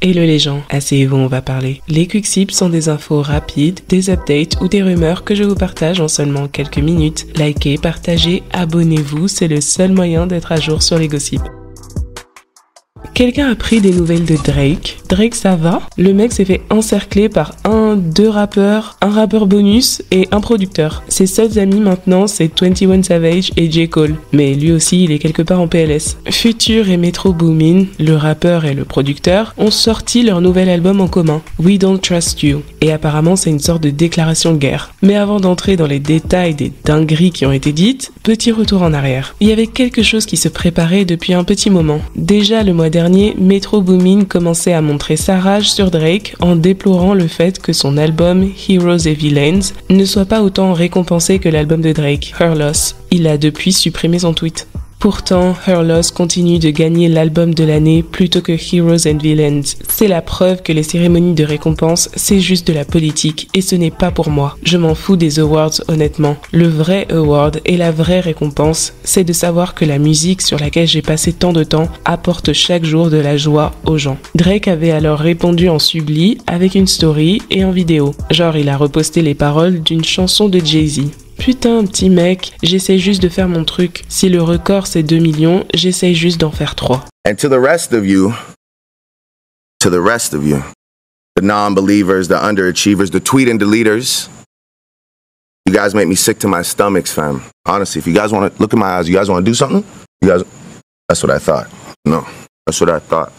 Hello les gens, asseyez-vous, on va parler. Les quick sips sont des infos rapides, des updates ou des rumeurs que je vous partage en seulement quelques minutes. Likez, partagez, abonnez-vous, c'est le seul moyen d'être à jour sur les gossips. Quelqu'un a pris des nouvelles de Drake. Drake, ça va? Le mec s'est fait encercler par deux rappeurs, un rappeur bonus et un producteur. Ses seuls amis maintenant, c'est 21 Savage et J. Cole. Mais lui aussi, il est quelque part en PLS. Future et Metro Boomin, le rappeur et le producteur, ont sorti leur nouvel album en commun, We Don't Trust You. Et apparemment, c'est une sorte de déclaration de guerre. Mais avant d'entrer dans les détails des dingueries qui ont été dites, petit retour en arrière. Il y avait quelque chose qui se préparait depuis un petit moment. Déjà le mois dernier, Metro Boomin commençait à montrer sa rage sur Drake en déplorant le fait que son album Heroes and Villains ne soit pas autant récompensé que l'album de Drake, Her Loss. Il a depuis supprimé son tweet. Pourtant, Her Loss continue de gagner l'album de l'année plutôt que Heroes and Villains. C'est la preuve que les cérémonies de récompense, c'est juste de la politique et ce n'est pas pour moi. Je m'en fous des awards honnêtement. Le vrai award et la vraie récompense, c'est de savoir que la musique sur laquelle j'ai passé tant de temps apporte chaque jour de la joie aux gens. Drake avait alors répondu en subli avec une story et en vidéo. Genre il a reposté les paroles d'une chanson de Jay-Z. Putain, petit mec, j'essaye juste de faire mon truc. Si le record c'est 2 millions, j'essaye juste d'en faire 3. And to the rest of you, the non-believers, the underachievers, the tweet and deleters, you guys make me sick to my stomach, fam. Honestly, if you guys want to look in my eyes, you guys want to do something? That's what I thought. No, that's what I thought.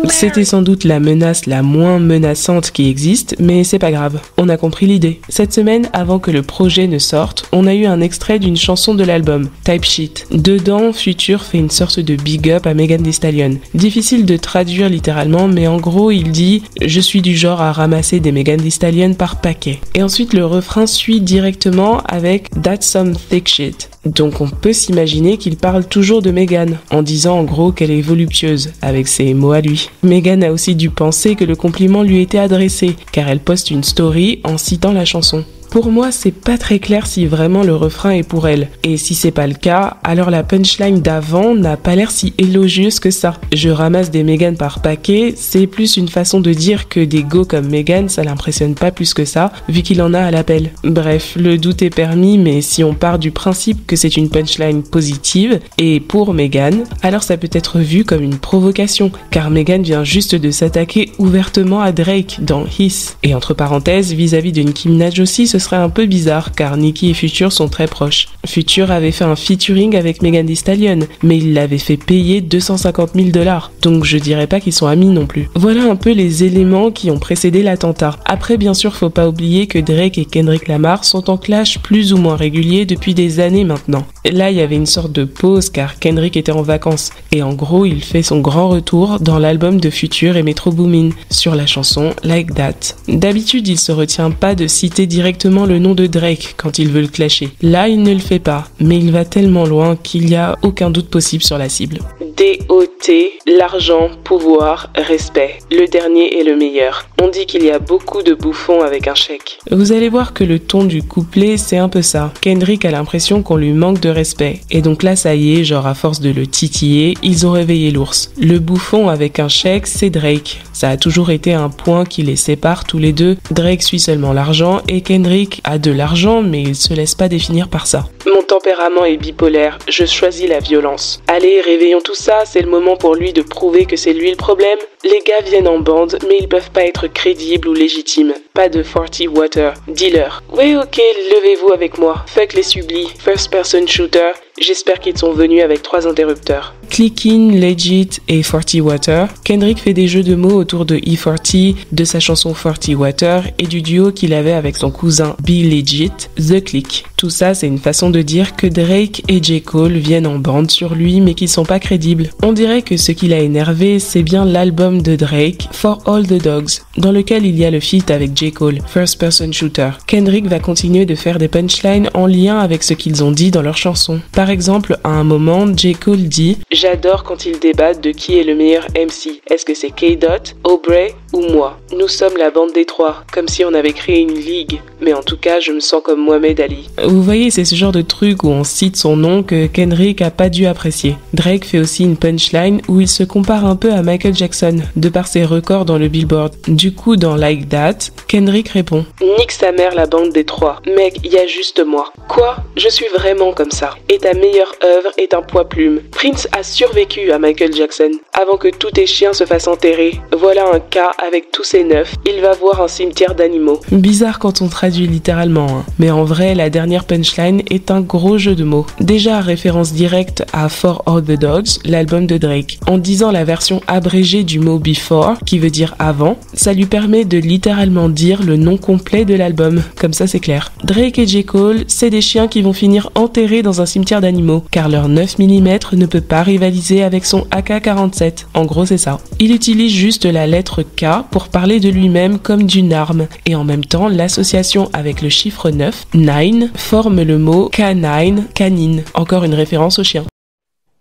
C'était sans doute la menace la moins menaçante qui existe, mais c'est pas grave, on a compris l'idée. Cette semaine, avant que le projet ne sorte, on a eu un extrait d'une chanson de l'album, Type Shit. Dedans, Future fait une sorte de big up à Megan Thee Stallion. Difficile de traduire littéralement, mais en gros, il dit « Je suis du genre à ramasser des Megan Thee Stallion par paquet ». Et ensuite, le refrain suit directement avec « That's some thick shit ». Donc on peut s'imaginer qu'il parle toujours de Megan, en disant en gros qu'elle est voluptueuse, avec ses mots à lui. Megan a aussi dû penser que le compliment lui était adressé, car elle poste une story en citant la chanson. Pour moi, c'est pas très clair si vraiment le refrain est pour elle. Et si c'est pas le cas, alors la punchline d'avant n'a pas l'air si élogieuse que ça. Je ramasse des Megan par paquet, c'est plus une façon de dire que des go comme Megan, ça l'impressionne pas plus que ça, vu qu'il en a à l'appel. Bref, le doute est permis, mais si on part du principe que c'est une punchline positive, et pour Megan, alors ça peut être vu comme une provocation, car Megan vient juste de s'attaquer ouvertement à Drake dans His. Et entre parenthèses, vis-à-vis de Nicki Minaj aussi, ce serait un peu bizarre car Nicki et Future sont très proches. Future avait fait un featuring avec Megan Thee Stallion, mais il l'avait fait payer $250,000, donc je dirais pas qu'ils sont amis non plus. Voilà un peu les éléments qui ont précédé l'attentat. Après, bien sûr, faut pas oublier que Drake et Kendrick Lamar sont en clash plus ou moins réguliers depuis des années maintenant. Là, il y avait une sorte de pause car Kendrick était en vacances, et en gros, il fait son grand retour dans l'album de Future et Metro Boomin, sur la chanson Like That. D'habitude, il se retient pas de citer directement le nom de Drake quand il veut le clasher. Là, il ne le fait pas, mais il va tellement loin qu'il n'y a aucun doute possible sur la cible. D.O.T. L'argent, pouvoir, respect. Le dernier est le meilleur. On dit qu'il y a beaucoup de bouffons avec un chèque. Vous allez voir que le ton du couplet, c'est un peu ça. Kendrick a l'impression qu'on lui manque de respect. Et donc là, ça y est, genre à force de le titiller, ils ont réveillé l'ours. Le bouffon avec un chèque, c'est Drake. Ça a toujours été un point qui les sépare tous les deux. Drake suit seulement l'argent et Kendrick a de l'argent, mais il se laisse pas définir par ça. Mon tempérament est bipolaire, je choisis la violence. Allez, réveillons tout ça, c'est le moment pour lui de prouver que c'est lui le problème. Les gars viennent en bande, mais ils peuvent pas être crédibles ou légitimes. Pas de 40 water, dealer. Ouais, ok, levez-vous avec moi. Fuck les sublis, first person shooter. J'espère qu'ils sont venus avec 3 interrupteurs. Clickin, Legit et 40 Water, Kendrick fait des jeux de mots autour de E40, de sa chanson 40 Water et du duo qu'il avait avec son cousin Be Legit, The Click. Tout ça, c'est une façon de dire que Drake et J. Cole viennent en bande sur lui mais qu'ils sont pas crédibles. On dirait que ce qui l'a énervé, c'est bien l'album de Drake, For All the Dogs, dans lequel il y a le feat avec J. Cole, First Person Shooter. Kendrick va continuer de faire des punchlines en lien avec ce qu'ils ont dit dans leur chanson. Par exemple, à un moment, J. Cole dit « J'adore quand ils débattent de qui est le meilleur MC. Est-ce que c'est K-Dot, Aubrey ou moi. Nous sommes la bande des trois, comme si on avait créé une ligue. Mais en tout cas, je me sens comme Mohamed Ali. Vous voyez, c'est ce genre de truc où on cite son nom que Kendrick a pas dû apprécier. Drake fait aussi une punchline où il se compare un peu à Michael Jackson, de par ses records dans le Billboard. Du coup, dans Like That, Kendrick répond « Nique sa mère la bande des trois. Mec, y a juste moi. » Quoi ? Je suis vraiment comme ça. Et ta meilleure œuvre est un poids-plume. Prince a survécu à Michael Jackson. Avant que tous tes chiens se fassent enterrer, voilà un cas avec tous ses neufs. Il va voir un cimetière d'animaux. Bizarre quand on traduit littéralement, hein. Mais en vrai, la dernière punchline est un gros jeu de mots. Déjà, référence directe à For All the Dogs, l'album de Drake. En disant la version abrégée du mot before, qui veut dire avant, ça lui permet de littéralement dire le nom complet de l'album. Comme ça, c'est clair. Drake et J. Cole, c'est des chiens qui vont finir enterrés dans un cimetière d'animaux, car leur 9 mm ne peut pas rivaliser avec son AK-47. En gros, c'est ça. Il utilise juste la lettre K pour parler de lui-même comme d'une arme, et en même temps, l'association avec le chiffre 9, 9, forme le mot canine, canine. Encore une référence au chien.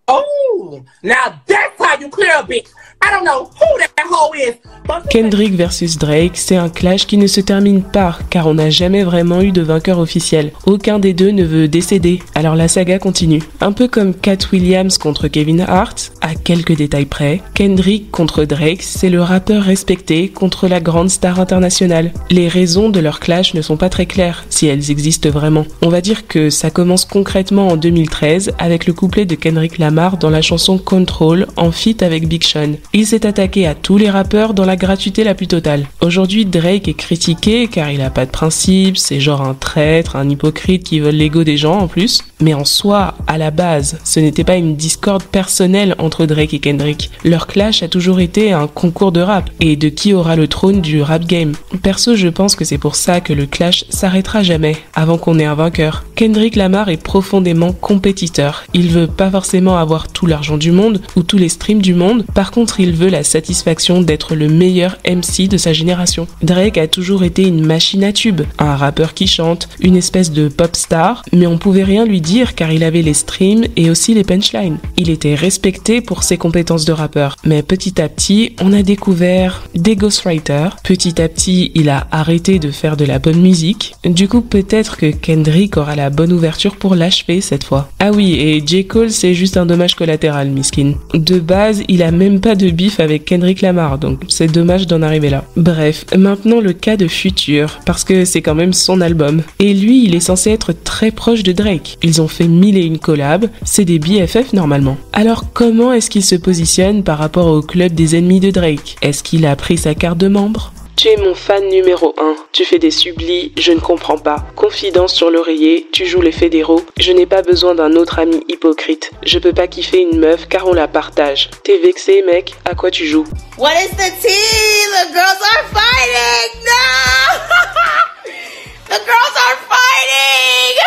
Oh, now that's how you clear a bitch. I don't know who that hoe is. Kendrick versus Drake, c'est un clash qui ne se termine pas, car on n'a jamais vraiment eu de vainqueur officiel. Aucun des deux ne veut décéder, alors la saga continue. Un peu comme Cat Williams contre Kevin Hart, à quelques détails près, Kendrick contre Drake, c'est le rappeur respecté contre la grande star internationale. Les raisons de leur clash ne sont pas très claires, si elles existent vraiment. On va dire que ça commence concrètement en 2013 avec le couplet de Kendrick Lamar dans la chanson Control en feat avec Big Sean. Il s'est attaqué à tous les rappeurs dans la gratuité la plus totale. Aujourd'hui, Drake est critiqué car il a pas de principe, c'est genre un traître, un hypocrite qui vole l'ego des gens en plus. Mais en soi, à la base, ce n'était pas une discorde personnelle entre Drake et Kendrick. Leur clash a toujours été un concours de rap et de qui aura le trône du rap game. Perso, je pense que c'est pour ça que le clash s'arrêtera jamais avant qu'on ait un vainqueur. Kendrick Lamar est profondément compétiteur. Il veut pas forcément avoir tout l'argent du monde ou tous les streams du monde. Par contre, il veut la satisfaction d'être le meilleur MC de sa génération. Drake a toujours été une machine à tube, un rappeur qui chante, une espèce de pop star, mais on pouvait rien lui dire car il avait les streams et aussi les punchlines. Il était respecté pour ses compétences de rappeur, mais petit à petit, on a découvert des ghostwriters. Petit à petit, il a arrêté de faire de la bonne musique. Du coup, peut-être que Kendrick aura la bonne ouverture pour l'achever cette fois. Ah oui, et J. Cole, c'est juste un dommage collatéral, miskin. De base, il a même pas de bif avec Kendrick Lamar, donc c'est dommage d'en arriver là. Bref, maintenant le cas de Future, parce que c'est quand même son album. Et lui, il est censé être très proche de Drake. Ils ont fait 1001 collabs, c'est des BFF normalement. Alors comment est-ce qu'il se positionne par rapport au club des ennemis de Drake? Est-ce qu'il a pris sa carte de membre? Tu es mon fan numéro 1, tu fais des sublis, je ne comprends pas. Confidence sur l'oreiller, tu joues les fédéraux, je n'ai pas besoin d'un autre ami hypocrite. Je peux pas kiffer une meuf car on la partage. T'es vexé mec, à quoi tu joues? What is the tea? The girls are fighting! No! The girls are fighting!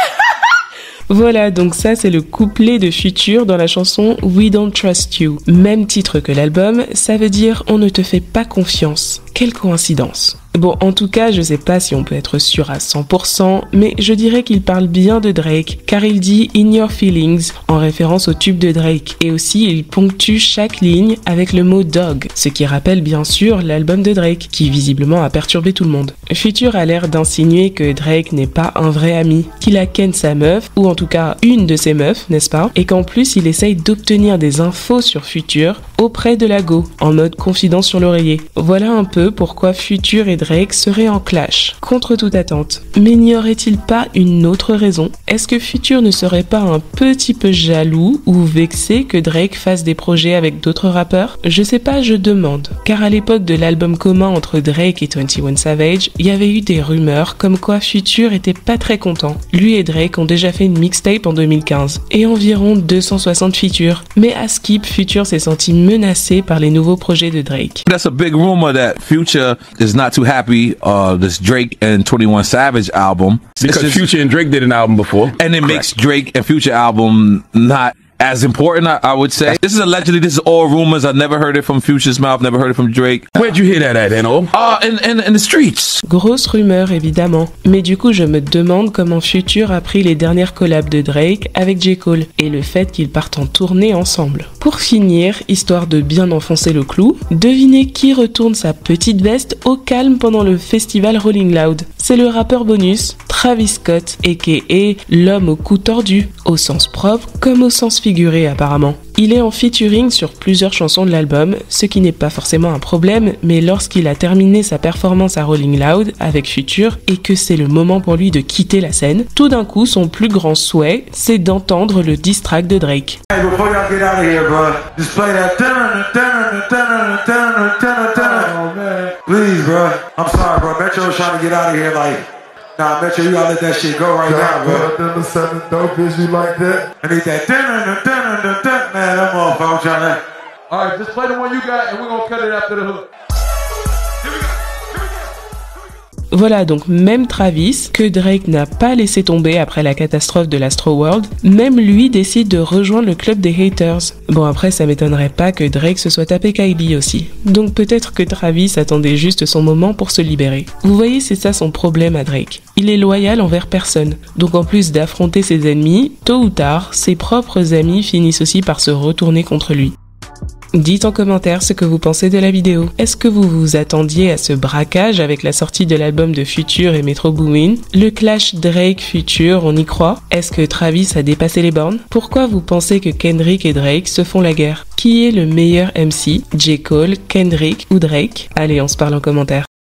Voilà, donc ça c'est le couplet de Future dans la chanson We Don't Trust You. Même titre que l'album, ça veut dire on ne te fait pas confiance. Quelle coïncidence. Bon, en tout cas, je sais pas si on peut être sûr à 100%, mais je dirais qu'il parle bien de Drake, car il dit In Your Feelings, en référence au tube de Drake. Et aussi, il ponctue chaque ligne avec le mot Dog, ce qui rappelle bien sûr l'album de Drake, qui visiblement a perturbé tout le monde. Future a l'air d'insinuer que Drake n'est pas un vrai ami, qu'il a ken sa meuf, ou en tout cas une de ses meufs, n'est-ce pas? Et qu'en plus, il essaye d'obtenir des infos sur Future auprès de la go, en mode confidence sur l'oreiller. Voilà un peu pourquoi Future et Drake seraient en clash, contre toute attente. Mais n'y aurait-il pas une autre raison? Est-ce que Future ne serait pas un petit peu jaloux ou vexé que Drake fasse des projets avec d'autres rappeurs? Je sais pas, je demande. Car à l'époque de l'album commun entre Drake et 21 Savage, il y avait eu des rumeurs comme quoi Future était pas très content. Lui et Drake ont déjà fait une mixtape en 2015, et environ 260 features. Mais à Skip, Future s'est senti menacé par les nouveaux projets de Drake. That's a big rumor that Future is not too happy this Drake and 21 Savage album. Because Future and Drake did an album before. And it makes Drake and Future album not as important, I would say. This is all rumors. I've never heard it from Future's mouth, never heard it from Drake. Where'd you hear that at, N.O.? In the streets. Grosse rumeur, évidemment. Mais du coup, je me demande comment Future a pris les dernières collabs de Drake avec J. Cole et le fait qu'ils partent en tournée ensemble. Pour finir, histoire de bien enfoncer le clou, devinez qui retourne sa petite veste au calme pendant le festival Rolling Loud. C'est le rappeur bonus, Travis Scott, a.k.a. l'homme au cou tordu, au sens propre comme au sens figuré apparemment. Il est en featuring sur plusieurs chansons de l'album, ce qui n'est pas forcément un problème, mais lorsqu'il a terminé sa performance à Rolling Loud avec Future et que c'est le moment pour lui de quitter la scène, tout d'un coup son plus grand souhait, c'est d'entendre le diss track de Drake. Hey, before y'all get out of here, bro, just play that. Oh man, please, bro. I'm sorry, bro. Metro was trying to get out of here, like. Nah, Metro, you gotta let that shit go right now, bro. Something dope is you like that? I need that. Man, that motherfucker trying to. All right, just play the one you got, and we're gonna cut it after the hook. Voilà donc même Travis, que Drake n'a pas laissé tomber après la catastrophe de l'Astroworld, même lui décide de rejoindre le club des haters. Bon après ça m'étonnerait pas que Drake se soit tapé Kylie aussi. Donc peut-être que Travis attendait juste son moment pour se libérer. Vous voyez, c'est ça son problème à Drake. Il est loyal envers personne. Donc en plus d'affronter ses ennemis, tôt ou tard, ses propres amis finissent aussi par se retourner contre lui. Dites en commentaire ce que vous pensez de la vidéo. Est-ce que vous vous attendiez à ce braquage avec la sortie de l'album de Future et Metro Boomin? Le clash Drake-Future, on y croit? Est-ce que Travis a dépassé les bornes? Pourquoi vous pensez que Kendrick et Drake se font la guerre? Qui est le meilleur MC? J. Cole, Kendrick ou Drake? Allez, on se parle en commentaire.